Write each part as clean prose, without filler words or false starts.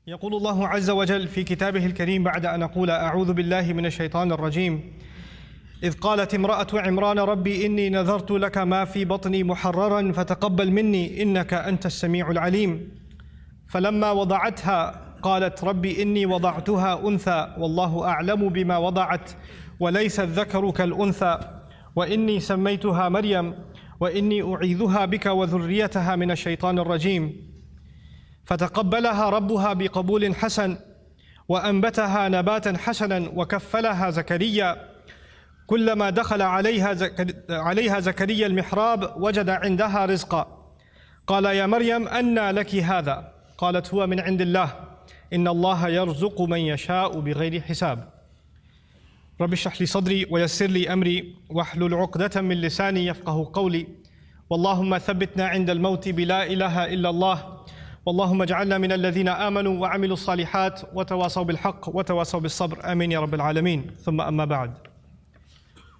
يقول الله عز وجل في كتابه الكريم بعد أن أقول أعوذ بالله من الشيطان الرجيم إذ قالت امرأة عمران ربي إني نذرت لك ما في بطني محررا فتقبل مني إنك أنت السميع العليم فلما وضعتها قالت ربي إني وضعتها أنثى والله أعلم بما وضعت وليس الذكر كالأنثى وإني سميتها مريم وإني أعيذها بك وذريتها من الشيطان الرجيم فتقبلها ربها بقبول حسن وأنبتها نباتا حسنا وكفلها زكريا كلما دخل عليها زكريا المحراب وجد عندها رزقا قال يا مريم أنى لك هذا قالت هو من عند الله إن الله يرزق من يشاء بغير حساب رب اشرح لي صدري ويسر لي أمري واحلل عقدة من لساني يفقه قولي واللهم ثبتنا عند الموت بلا إله إلا الله واللهم اجعلنا من الذين آمنوا وعملوا الصالحات وتواصوا بالحق وتواصوا بالصبر آمين يا رب العالمين ثم أما بعد.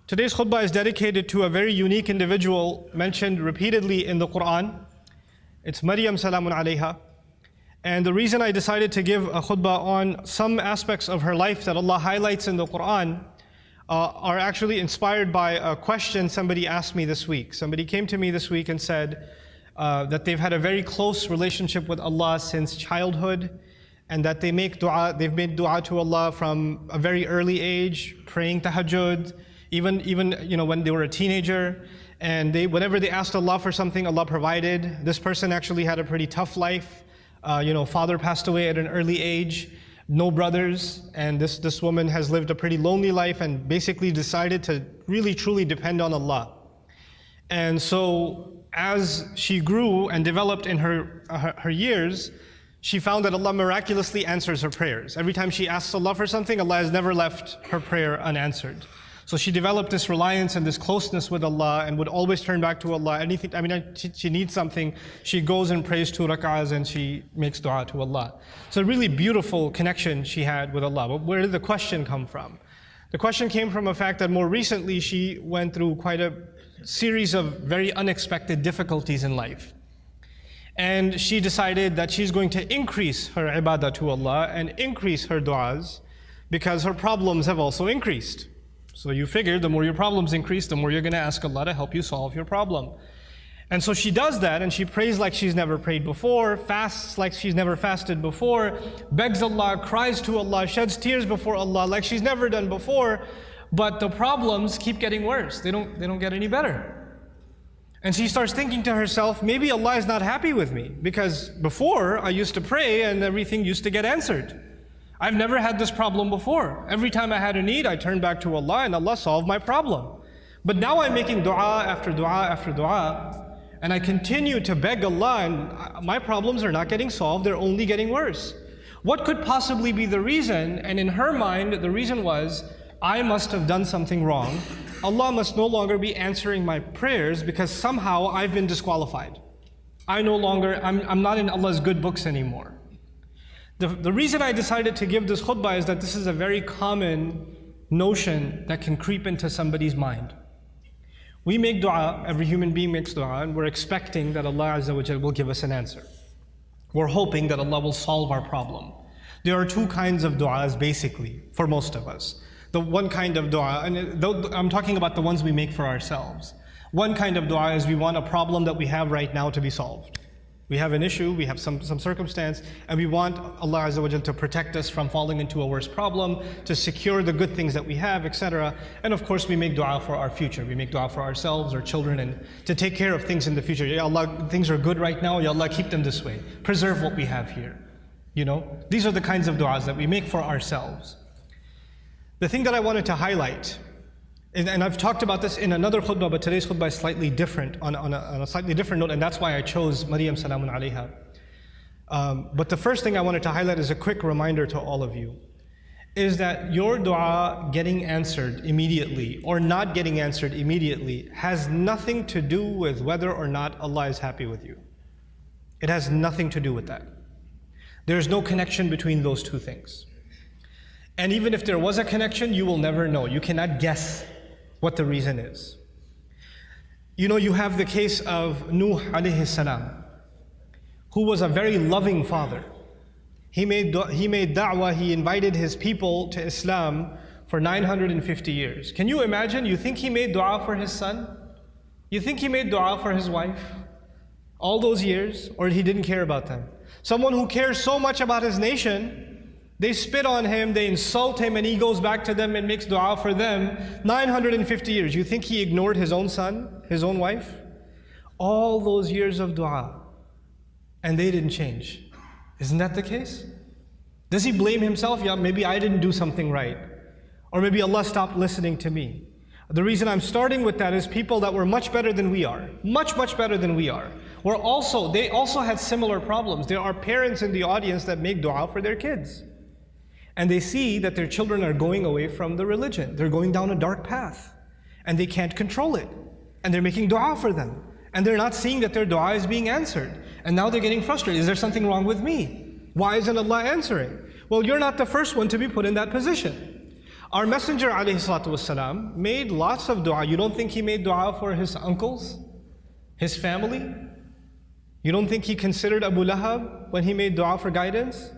Today's khutbah is dedicated to a very unique individual mentioned repeatedly in the Quran. It's Maryam salamun alayha. And the reason I decided to give a khutbah on some aspects of her life that Allah highlights in the Quran are actually inspired by a question somebody asked me this week. Somebody came to me this week and said that they've had a very close relationship with Allah since childhood, and that they've made dua to Allah from a very early age, praying tahajjud, even when they were a teenager, and whenever they asked Allah for something, Allah provided. This person actually had a pretty tough life. Father passed away at an early age, no brothers, and this woman has lived a pretty lonely life and basically decided to really truly depend on Allah. And so as she grew and developed in her years, she found that Allah miraculously answers her prayers. Every time she asks Allah for something, Allah has never left her prayer unanswered. So she developed this reliance and this closeness with Allah and would always turn back to Allah. She needs something, she goes and prays 2 rak'ahs and she makes dua to Allah. So a really beautiful connection she had with Allah. But where did the question come from? The question came from a fact that more recently she went through quite a series of very unexpected difficulties in life. And she decided that she's going to increase her ibadah to Allah and increase her du'as because her problems have also increased. So you figure the more your problems increase, the more you're going to ask Allah to help you solve your problem. And so she does that, and she prays like she's never prayed before, fasts like she's never fasted before, begs Allah, cries to Allah, sheds tears before Allah like she's never done before, but the problems keep getting worse. They don't get any better. And she starts thinking to herself, maybe Allah is not happy with me, because before I used to pray and everything used to get answered. I've never had this problem before. Every time I had a need, I turned back to Allah and Allah solved my problem. But now I'm making dua after dua after dua, and I continue to beg Allah, and my problems are not getting solved, they're only getting worse. What could possibly be the reason? And in her mind, the reason was, I must have done something wrong. Allah must no longer be answering my prayers because somehow I've been disqualified. I'm not in Allah's good books anymore. The reason I decided to give this khutbah is that this is a very common notion that can creep into somebody's mind. We make dua, every human being makes dua, and we're expecting that Allah Azza wa Jal will give us an answer. We're hoping that Allah will solve our problem. There are 2 kinds of duas basically, for most of us. The one kind of dua, and I'm talking about the ones we make for ourselves. One kind of dua is we want a problem that we have right now to be solved. We have an issue, we have some circumstance, and we want Allah Azza wa Jal to protect us from falling into a worse problem, to secure the good things that we have, etc. And of course we make dua for our future. We make dua for ourselves, our children, and to take care of things in the future. Ya Allah, things are good right now, Ya Allah, keep them this way. Preserve what we have here. These are the kinds of duas that we make for ourselves. The thing that I wanted to highlight, and I've talked about this in another khutbah, but today's khutbah is slightly different, on a slightly different note, and that's why I chose Maryam salamun alayha. But the first thing I wanted to highlight is a quick reminder to all of you, is that your dua getting answered immediately or not getting answered immediately has nothing to do with whether or not Allah is happy with you. It has nothing to do with that. There's no connection between those 2 things. And even if there was a connection, you will never know. You cannot guess what the reason is. You have the case of Nuh alayhi salam, who was a very loving father. He made da'wah, he invited his people to Islam for 950 years. Can you imagine? You think he made dua for his son? You think he made dua for his wife? All those years? Or he didn't care about them? Someone who cares so much about his nation, they spit on him, they insult him, and he goes back to them and makes dua for them 950 years. You think he ignored his own son, his own wife? All those years of dua, and they didn't change. Isn't that the case? Does he blame himself? Yeah, maybe I didn't do something right. Or maybe Allah stopped listening to me. The reason I'm starting with that is people that were much better than we are, much better than we are, they also had similar problems. There are parents in the audience that make dua for their kids. And they see that their children are going away from the religion. They're going down a dark path. And they can't control it. And they're making dua for them. And they're not seeing that their dua is being answered. And now they're getting frustrated. Is there something wrong with me? Why isn't Allah answering? Well, you're not the first one to be put in that position. Our Messenger ﷺ made lots of dua. You don't think he made dua for his uncles? His family? You don't think he considered Abu Lahab when he made dua for guidance?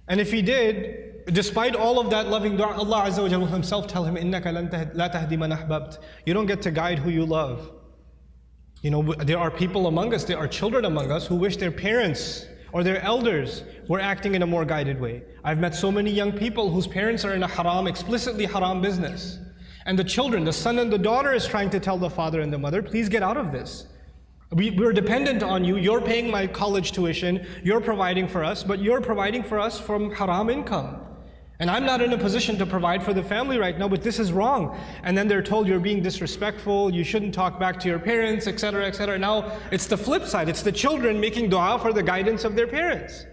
And if he did, despite all of that loving dua, Allah Azza wa Jalla himself tell him, إِنَّكَ لَا تَهْدِي مَنْ أَحْبَبْتَ. You don't get to guide who you love. You know, there are people among us, there are children among us who wish their parents or their elders were acting in a more guided way. I've met so many young people whose parents are in a haram, explicitly haram business. And the children, the son and the daughter is trying to tell the father and the mother, please get out of this. We're dependent on you, you're paying my college tuition, you're providing for us, but you're providing for us from haram income. And I'm not in a position to provide for the family right now, but this is wrong. And then they're told you're being disrespectful, you shouldn't talk back to your parents, etc., etc. Now, it's the flip side. It's the children making dua for the guidance of their parents.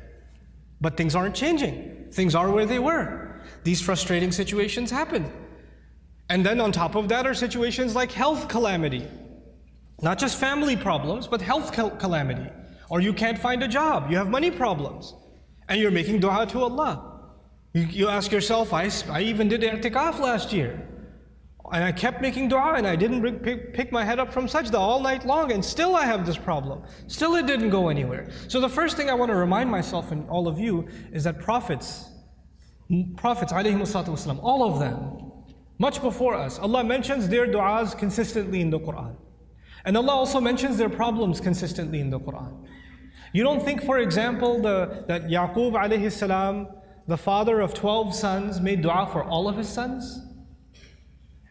But things aren't changing. Things are where they were. These frustrating situations happen. And then on top of that are situations like health calamity. Not just family problems, but health calamity. Or you can't find a job, you have money problems. And you're making dua to Allah. You ask yourself, I even did i'tikaf last year. And I kept making dua and I didn't pick my head up from sajda all night long, and still I have this problem. Still it didn't go anywhere. So the first thing I want to remind myself and all of you is that prophets ﷺ, all of them, much before us, Allah mentions their du'as consistently in the Quran. And Allah also mentions their problems consistently in the Quran. You don't think, for example, that Yaqub alayhi salam, the father of 12 sons, made dua for all of his sons?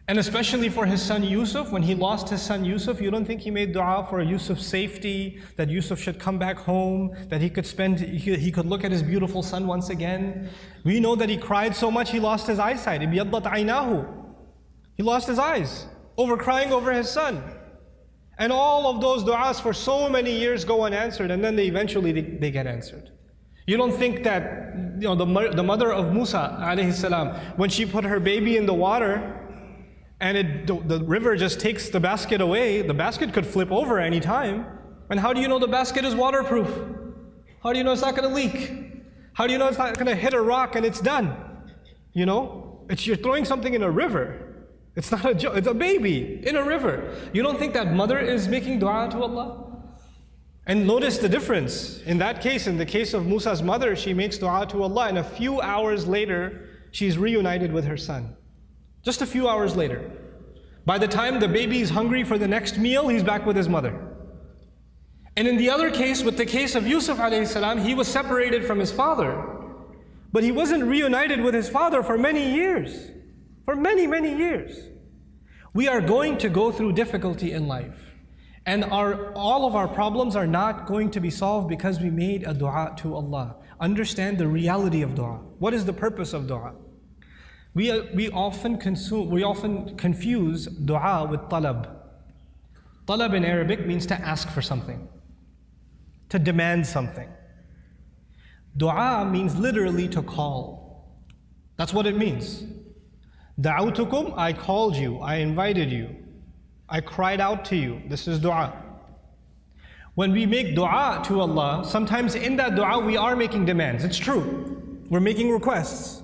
And especially for his son Yusuf, when he lost his son Yusuf, you don't think he made dua for Yusuf's safety, that Yusuf should come back home, that he could look at his beautiful son once again? We know that he cried so much he lost his eyesight. Ibiyaddat aynahu. He lost his eyes over crying over his son. And all of those du'as for so many years go unanswered, and then they eventually get answered. You don't think that, you know, the mother of Musa alayhi salam, when she put her baby in the water and the river just takes the basket away, the basket could flip over any time. And how do you know the basket is waterproof? How do you know it's not going to leak? How do you know it's not going to hit a rock and it's done? You know, you're throwing something in a river. It's not a joke, it's a baby in a river. You don't think that mother is making dua to Allah? And notice the difference. In that case, in the case of Musa's mother, she makes dua to Allah, and a few hours later, she's reunited with her son. Just a few hours later. By the time the baby is hungry for the next meal, he's back with his mother. And in the other case, with the case of Yusuf alayhi salam, he was separated from his father. But he wasn't reunited with his father for many years. For many, many years. We are going to go through difficulty in life. And all of our problems are not going to be solved because we made a dua to Allah. Understand the reality of dua. What is the purpose of dua? We often confuse dua with talab. Talab in Arabic means to ask for something, to demand something. Dua means literally to call. That's what it means. Da'awtukum, I called you, I invited you, I cried out to you. This is dua. When we make dua to Allah, sometimes in that dua we are making demands. It's true. We're making requests.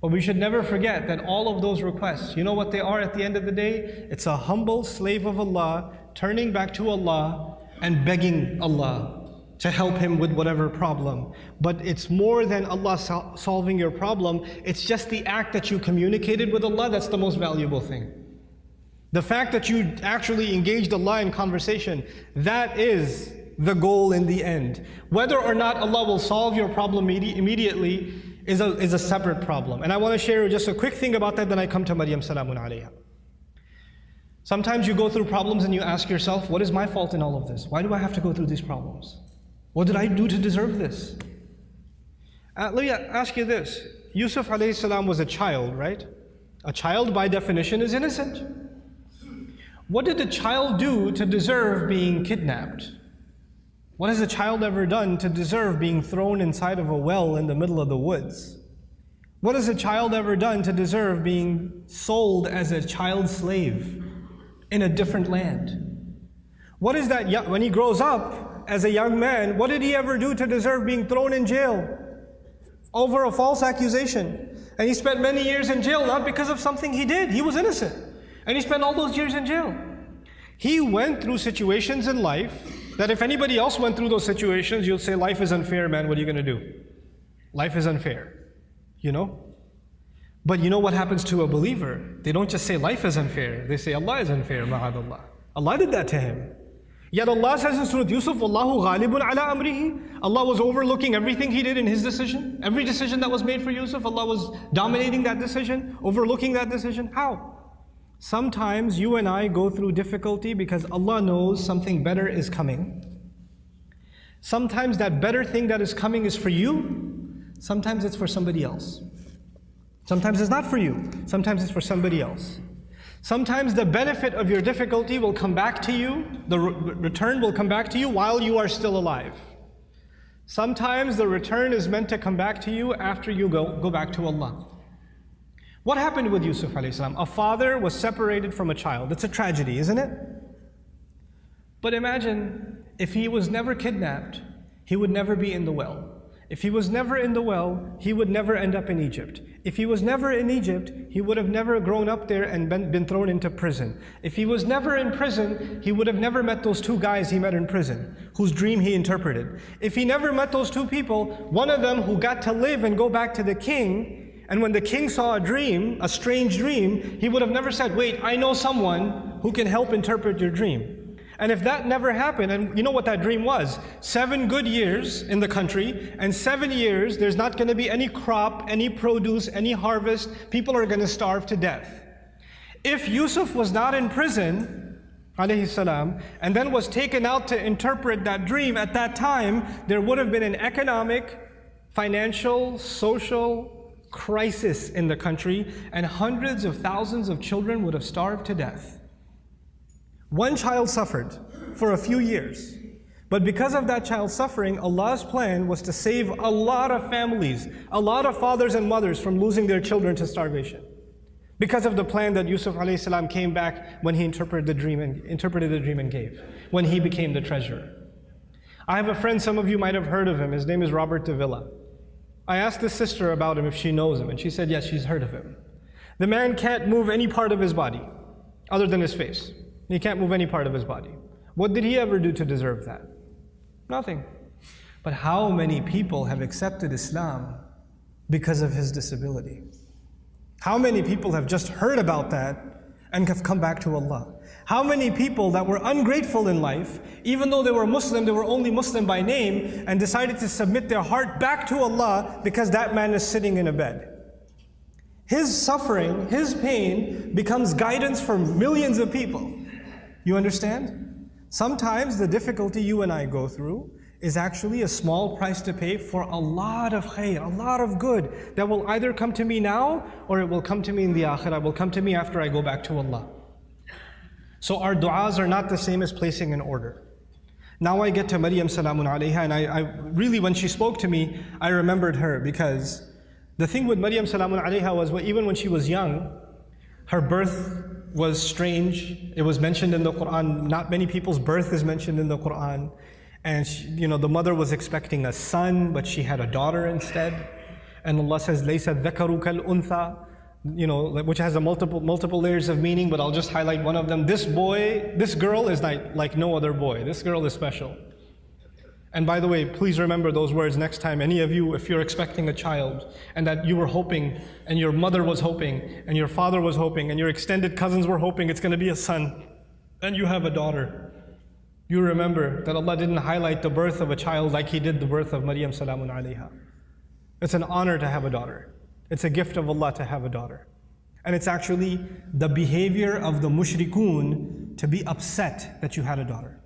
But we should never forget that all of those requests, you know what they are at the end of the day? It's a humble slave of Allah turning back to Allah and begging Allah to help him with whatever problem. But it's more than Allah solving your problem. It's just the act that you communicated with Allah that's the most valuable thing. The fact that you actually engaged Allah in conversation, that is the goal in the end. Whether or not Allah will solve your problem immediately is a separate problem. And I want to share just a quick thing about that, then I come to Maryam salamun alayha. Sometimes you go through problems and you ask yourself, what is my fault in all of this? Why do I have to go through these problems? What did I do to deserve this? Let me ask you this. Yusuf alayhi salam was a child, right? A child by definition is innocent. What did a child do to deserve being kidnapped? What has a child ever done to deserve being thrown inside of a well in the middle of the woods? What has a child ever done to deserve being sold as a child slave in a different land? What is that, when he grows up as a young man, what did he ever do to deserve being thrown in jail over a false accusation? And he spent many years in jail, not because of something he did. He was innocent. And he spent all those years in jail. He went through situations in life that if anybody else went through those situations, you'll say, life is unfair, man, what are you going to do? Life is unfair, you know? But you know what happens to a believer? They don't just say life is unfair, they say Allah is unfair, ma'adallah. Allah did that to him. Yet Allah says in Surah Yusuf, Wallahu ghalibun ala amrihi. Allah was overlooking everything he did in his decision. Every decision that was made for Yusuf, Allah was dominating that decision, overlooking that decision. How? Sometimes you and I go through difficulty because Allah knows something better is coming. Sometimes that better thing that is coming is for you. Sometimes it's for somebody else. Sometimes it's not for you. Sometimes it's for somebody else. Sometimes the benefit of your difficulty will come back to you. The return will come back to you while you are still alive. Sometimes the return is meant to come back to you after you go back to Allah. What happened with Yusuf alayhi salam? A father was separated from a child. It's a tragedy, isn't it? But imagine if he was never kidnapped, he would never be in the well. If he was never in the well, he would never end up in Egypt. If he was never in Egypt, he would have never grown up there and been thrown into prison. If he was never in prison, he would have never met those two guys he met in prison, whose dream he interpreted. If he never met those two people, one of them who got to live and go back to the king, and when the king saw a dream, a strange dream, he would have never said, wait, I know someone who can help interpret your dream. And if that never happened, and you know what that dream was? 7 good years in the country, and 7 years there's not going to be any crop, any produce, any harvest. People are going to starve to death. If Yusuf was not in prison, alayhi salam, and then was taken out to interpret that dream at that time, there would have been an economic, financial, social crisis in the country, and hundreds of thousands of children would have starved to death. One child suffered for a few years, but because of that child suffering, Allah's plan was to save a lot of families, a lot of fathers and mothers from losing their children to starvation. Because of the plan that Yusuf alayhi salam came back when he interpreted the dream and gave, when he became the treasurer. I have a friend, some of you might have heard of him. His name is Robert de Villa. I asked his sister about him if she knows him, and she said yes, she's heard of him. The man can't move any part of his body other than his face. He can't move any part of his body. What did he ever do to deserve that? Nothing. But how many people have accepted Islam because of his disability? How many people have just heard about that and have come back to Allah? How many people that were ungrateful in life, even though they were Muslim, they were only Muslim by name, and decided to submit their heart back to Allah because that man is sitting in a bed. His suffering, his pain becomes guidance for millions of people. You understand? Sometimes the difficulty you and I go through is actually a small price to pay for a lot of khair, a lot of good that will either come to me now or it will come to me in the akhirah, will come to me after I go back to Allah. So our du'as are not the same as placing an order. Now I get to Maryam salamun alayha, and I really, when she spoke to me, I remembered her, because the thing with Maryam salamun alayha was, even when she was young, her birth was strange. It was mentioned in the Quran. Not many people's birth is mentioned in the Quran. And she, the mother was expecting a son, but she had a daughter instead. And Allah says, "Laysa dhakaru kal untha," which has a multiple layers of meaning, but I'll just highlight one of them. This girl is like no other boy. This girl is special. And by the way, please remember those words next time. Any of you, if you're expecting a child and that you were hoping and your mother was hoping and your father was hoping and your extended cousins were hoping it's going to be a son and you have a daughter, you remember that Allah didn't highlight the birth of a child like He did the birth of Maryam salamun alayha. It's an honor to have a daughter. It's a gift of Allah to have a daughter. And it's actually the behavior of the mushrikun to be upset that you had a daughter.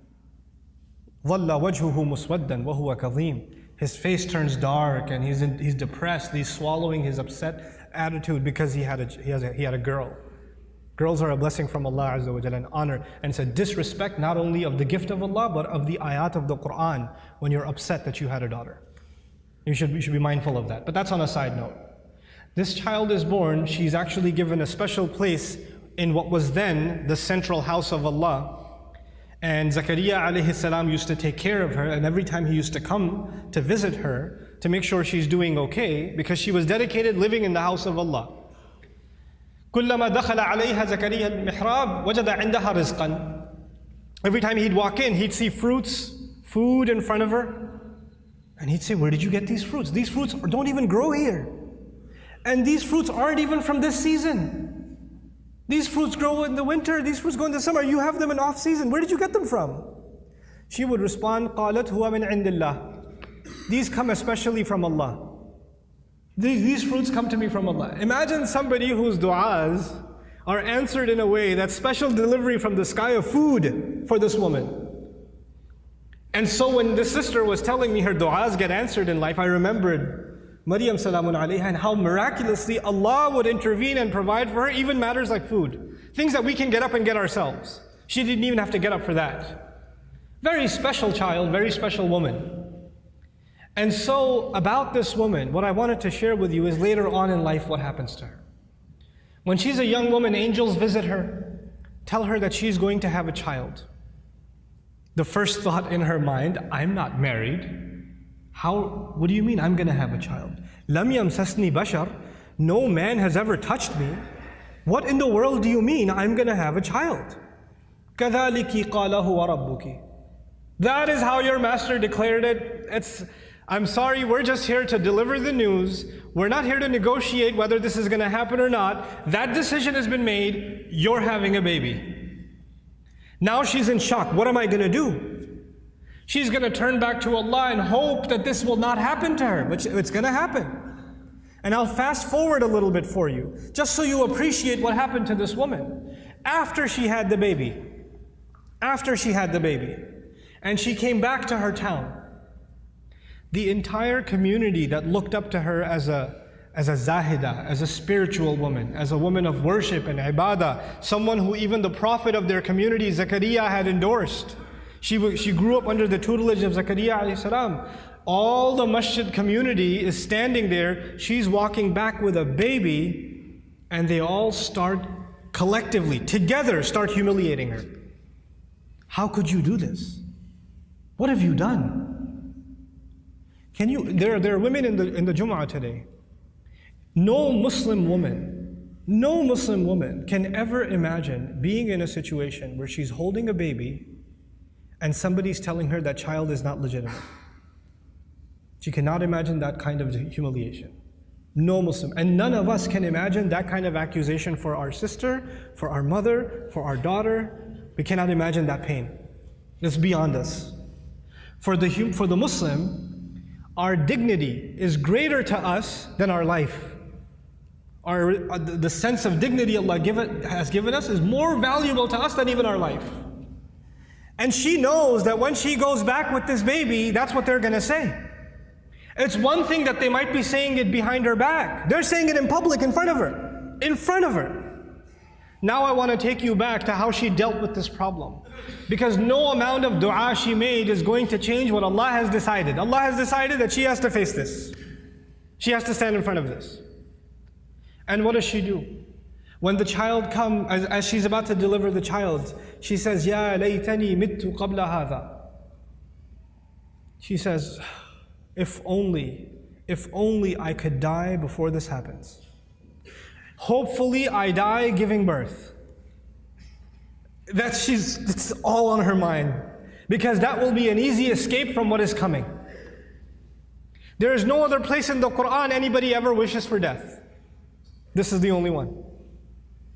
ظَلَّ وَجْهُهُ مُسْوَدًّا وَهُوَ كَظِيمٌ. His face turns dark and he's depressed. He's swallowing his upset attitude because he had a girl. Girls are a blessing from Allah Azza wa Jalla, an honor. And it's a disrespect not only of the gift of Allah, but of the ayat of the Quran when you're upset that you had a daughter. You should be mindful of that. But that's on a side note. This child is born, she's actually given a special place in what was then the central house of Allah. And Zakaria alayhi salam used to take care of her, and every time he used to come to visit her to make sure she's doing okay, because she was dedicated living in the house of Allah. كُلَّمَا دَخَلَ عَلَيْهَا زَكَرِيَّا الْمِحْرَابِ وَجَدَ عِنْدَهَا رِزْقًا. Every time he'd walk in, he'd see fruits, food in front of her, and he'd say, where did you get these fruits? These fruits don't even grow here. And these fruits aren't even from this season. These fruits grow in the winter, these fruits grow in the summer, you have them in off season. Where did you get them from? She would respond, قَالَتْ هُوَ مِنْ عِنْدِ اللَّهِ. These come especially from Allah. These fruits come to me from Allah. Imagine somebody whose du'as are answered in a way that's special delivery from the sky of food for this woman. And so when this sister was telling me her du'as get answered in life, I remembered Maryam salamun alayha and how miraculously Allah would intervene and provide for her even matters like food. Things that we can get up and get ourselves. She didn't even have to get up for that. Very special child, very special woman. And so about this woman, what I wanted to share with you is later on in life what happens to her. When she's a young woman, angels visit her, tell her that she's going to have a child. The first thought in her mind, I'm not married. What do you mean I'm going to have a child? لَمْ يَمْسَسْنِي بَشَرٌ. No man has ever touched me. What in the world do you mean I'm going to have a child? كَذَلِكِ قَالَهُ وَرَبُّكِ. That is how your master declared it. I'm sorry, we're just here to deliver the news. We're not here to negotiate whether this is going to happen or not. That decision has been made. You're having a baby. Now she's in shock. What am I going to do? She's going to turn back to Allah and hope that this will not happen to her, but it's going to happen. And I'll fast forward a little bit for you, just so you appreciate what happened to this woman. After she had the baby, and she came back to her town, the entire community that looked up to her as a zahida, as a spiritual woman, as a woman of worship and ibadah, someone who even the prophet of their community, Zakaria, had endorsed. She grew up under the tutelage of Zakaria alayhi salam. All the masjid community is standing there. She's walking back with a baby, and they all start collectively, together, start humiliating her. How could you do this? What have you done? There are women in the Jumu'ah today. No Muslim woman can ever imagine being in a situation where she's holding a baby and somebody's telling her that child is not legitimate. She cannot imagine that kind of humiliation. No Muslim. And none of us can imagine that kind of accusation for our sister, for our mother, for our daughter. We cannot imagine that pain. It's beyond us. For the Muslim, our dignity is greater to us than our life. The sense of dignity Allah has given us is more valuable to us than even our life. And she knows that when she goes back with this baby, that's what they're going to say. It's one thing that they might be saying it behind her back. They're saying it in public, in front of her. In front of her. Now I want to take you back to how she dealt with this problem. Because no amount of dua she made is going to change what Allah has decided. Allah has decided that she has to face this. She has to stand in front of this. And what does she do? When the child comes, as she's about to deliver the child, she says, Ya laytani mittu qabla hadha. She says, if only I could die before this happens. Hopefully I die giving birth. It's all on her mind. because that will be an easy escape from what is coming. There is no other place in the Quran anybody ever wishes for death. This is the only one.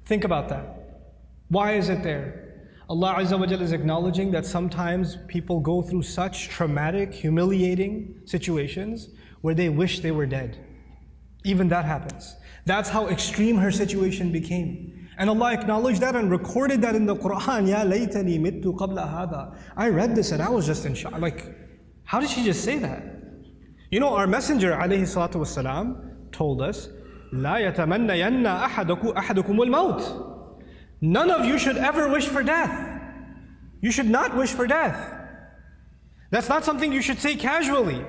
Think about that. Why is it there? Allah Azza wa Jalla is acknowledging that sometimes people go through such traumatic, humiliating situations where they wish they were dead. Even that happens. That's how extreme her situation became. And Allah acknowledged that and recorded that in the Quran. Ya laytani mittu qabla hada. I read this and I was just in shock. Like, how did she just say that? You know, our Messenger alayhi salatu wasalam told us, La yatamannayanna ahadukumul maut. None of you should ever wish for death. You should not wish for death. That's not something you should say casually.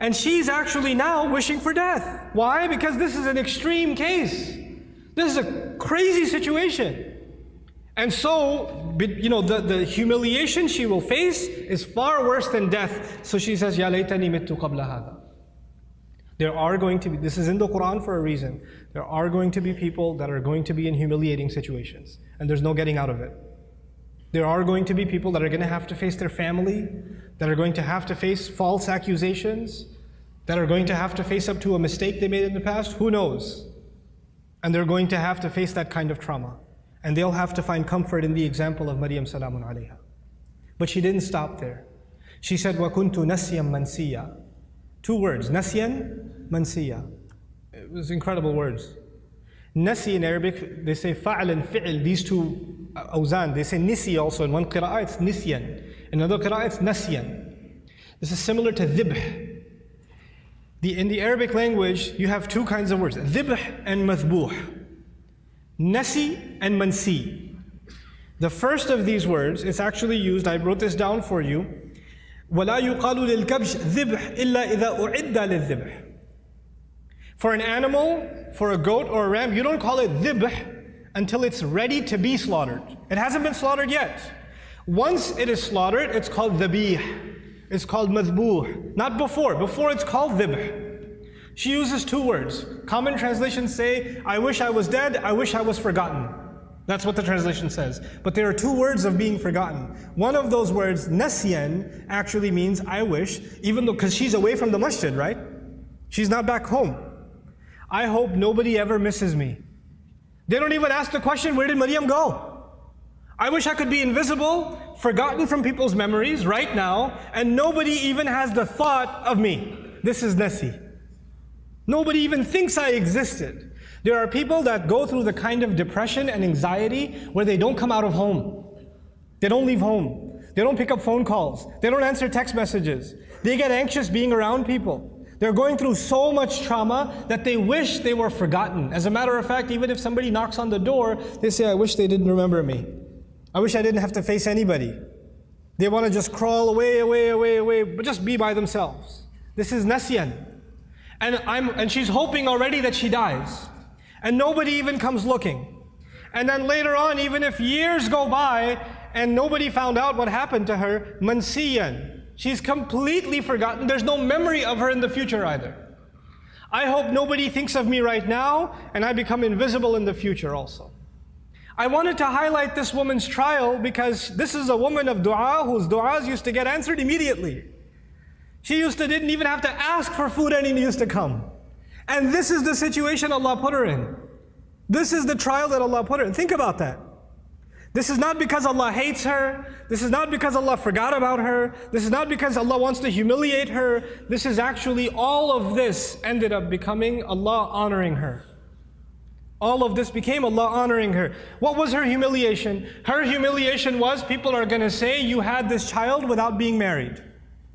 And she's actually now wishing for death. Why? Because this is an extreme case. This is a crazy situation. And so, you know, the humiliation she will face is far worse than death. So she says, Ya laytani mittu qabla hada. There are going to be, this is in the Quran for a reason, there are going to be people that are going to be in humiliating situations. And there's no getting out of it. There are going to be people that are going to have to face their family, that are going to have to face false accusations, that are going to have to face up to a mistake they made in the past. Who knows? And they're going to have to face that kind of trauma. And they'll have to find comfort in the example of Maryam salamun alayha. But she didn't stop there. She said, وَكُنْتُ نَسْيًا مَنْسِيًّا. 2 words, نَسْيًا مَنْسِيًّا. It was incredible words. Nasi in Arabic, they say fa'al and fi'il, these two awzan. They say nisi also. In one qira'ah it's nisyan. In another qira'ah it's nasyan. This is similar to dhibh. In the Arabic language, you have 2 kinds of words, dhibh and mathbuh. Nasi and mansi. The first of these words is actually used, I wrote this down for you, وَلَا يُقَالُ لِلْكَبْشِ ذِبْحِ إِلَّا إِذَا أُعِدَّ لِلذِّبْحِ. For an animal, for a goat or a ram, you don't call it dhibh until it's ready to be slaughtered. It hasn't been slaughtered yet. Once it is slaughtered, it's called dhabih. It's called madhbuh. Not before. Before it's called dhibh. She uses 2 words. Common translations say, I wish I was dead, I wish I was forgotten. That's what the translation says. But there are 2 words of being forgotten. One of those words, nasyan, actually means I wish, even though, because she's away from the masjid, right? She's not back home. I hope nobody ever misses me. They don't even ask the question, where did Maryam go? I wish I could be invisible, forgotten from people's memories right now, and nobody even has the thought of me. This is nasi. Nobody even thinks I existed. There are people that go through the kind of depression and anxiety where they don't come out of home. They don't leave home. They don't pick up phone calls. They don't answer text messages. They get anxious being around people. They're going through so much trauma that they wish they were forgotten. As a matter of fact, even if somebody knocks on the door, they say, I wish they didn't remember me. I wish I didn't have to face anybody. They want to just crawl away, but just be by themselves. This is nasyan. And she's hoping already that she dies. And nobody even comes looking. And then later on, even if years go by and nobody found out what happened to her, mansiyan. She's completely forgotten. There's no memory of her in the future either. I hope nobody thinks of me right now and I become invisible in the future also. I wanted to highlight this woman's trial because this is a woman of dua whose duas used to get answered immediately. She didn't even have to ask for food and it used to come. And this is the situation Allah put her in. This is the trial that Allah put her in. Think about that. This is not because Allah hates her. This is not because Allah forgot about her. This is not because Allah wants to humiliate her. This is actually, all of this ended up becoming Allah honoring her. All of this became Allah honoring her. What was her humiliation? Her humiliation was, people are going to say, you had this child without being married.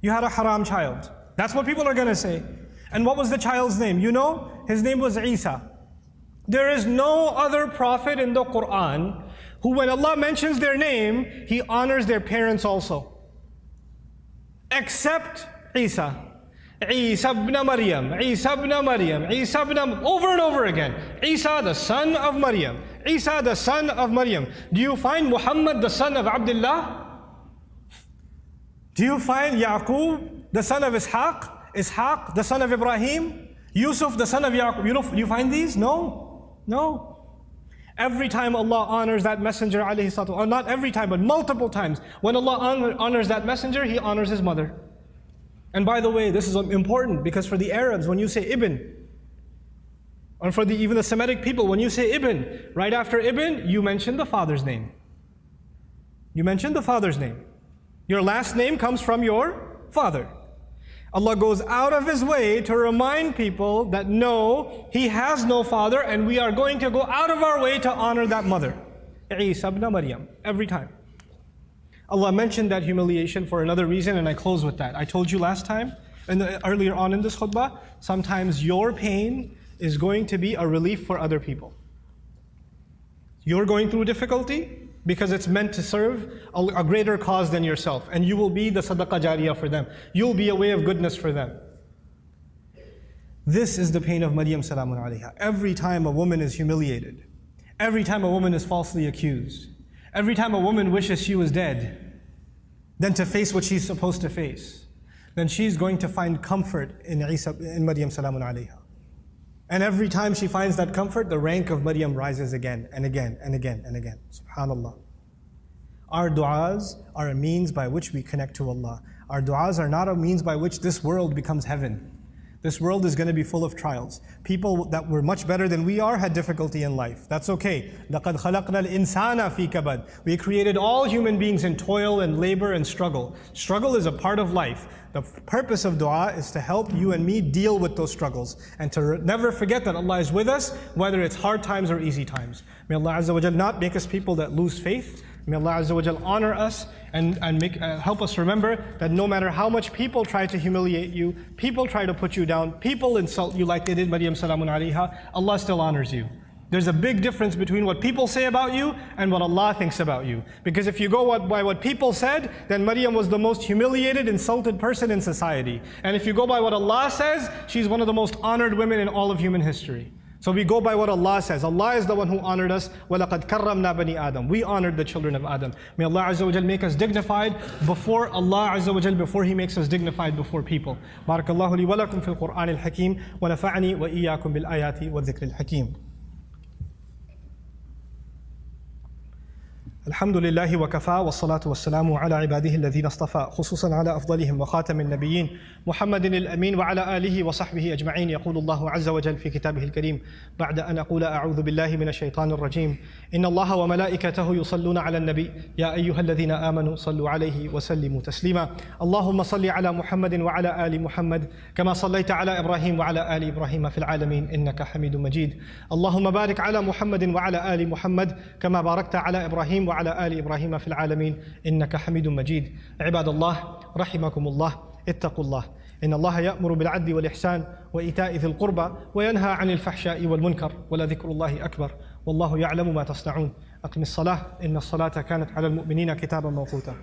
You had a haram child. That's what people are going to say. And what was the child's name? You know? His name was Isa. There is no other prophet in the Quran who, when Allah mentions their name, He honors their parents also. Except Isa. Isa ibn Maryam, Isa ibn Maryam, Isa ibn, over and over again. Isa the son of Maryam, Isa the son of Maryam. Do you find Muhammad the son of Abdullah? Do you find Yaqub the son of Ishaq? Ishaq the son of Ibrahim? Yusuf the son of Yaqub? You find these? No. Every time Allah honors that messenger, alayhi salatu, or not every time, but multiple times, when Allah honors that messenger, He honors his mother. And by the way, this is important because for the Arabs, when you say Ibn, or for even the Semitic people, when you say Ibn, right after Ibn, you mention the father's name. You mention the father's name. Your last name comes from your father. Allah goes out of His way to remind people that no, He has no father, and we are going to go out of our way to honor that mother. Isa ibn Maryam, every time. Allah mentioned that humiliation for another reason, and I close with that. I told you last time, and earlier on in this khutbah, sometimes your pain is going to be a relief for other people. You're going through difficulty because it's meant to serve a greater cause than yourself, and you will be the sadaqah jariyah for them. You'll be a way of goodness for them. This is the pain of Maryam salamun alayha. Every time a woman is humiliated, every time a woman is falsely accused, every time a woman wishes she was dead, then to face what she's supposed to face, then she's going to find comfort in Maryam salamun alayha. And every time she finds that comfort, the rank of Maryam rises again and again and again and again. SubhanAllah. Our du'as are a means by which we connect to Allah. Our du'as are not a means by which this world becomes heaven. This world is going to be full of trials. People that were much better than we are had difficulty in life. That's okay. لَقَدْ خَلَقْنَا الْإِنسَانَ فِي كَبَدٍ. We created all human beings in toil and labor and struggle. Struggle is a part of life. The purpose of dua is to help you and me deal with those struggles and to never forget that Allah is with us, whether it's hard times or easy times. May Allah Azza wa Jal not make us people that lose faith. May Allah Azza wa Jal honor us and help us remember that no matter how much people try to humiliate you, people try to put you down, people insult you like they did Maryam salamun alayha, Allah still honors you. There's a big difference between what people say about you and what Allah thinks about you. Because if you go by what people said, then Maryam was the most humiliated, insulted person in society. And if you go by what Allah says, she's one of the most honored women in all of human history. So we go by what Allah says. Allah is the one who honored us. وَلَقَدْ كَرَّمْنَا بَنِي آدَمَ. We honored the children of Adam. May Allah Azza wa Jal make us dignified before Allah Azza wa Jal, before He makes us dignified before people. Barakallahu li wa lakum fil Qur'an al-Hakim wa nafa'ani wa iyyakum bil ayati wa dhikr al-Hakim. الحمد لله وكفى والصلاة والسلام على عباده الذين اصطفى خصوصا على أفضلهم وخاتم النبيين محمد الأمين وعلى آله وصحبه أجمعين. يقول الله عز وجل في كتابه الكريم بعد أن أقول أعوذ بالله من الشيطان الرجيم إن الله وملائكته يصلون على النبي يا أيها الذين آمنوا صلوا عليه وسلموا تسليما. اللهم صل على محمد وعلى آل محمد كما صليت على إبراهيم وعلى آل إبراهيم في العالمين إنك حميد مجيد. اللهم بارك على محمد وعلى آل محمد كما باركت على إبراهيم وعلى آل إبراهيم في العالمين إنك حميد مجيد. عباد الله رحمكم الله اتقوا الله إن الله يأمر بالعدل والإحسان وإيتاء ذي القربى وينهى عن الفحشاء والمنكر ولذكر الله أكبر والله يعلم ما تصنعون. أقم الصلاة إن الصلاة كانت على المؤمنين كتابا موقوتا.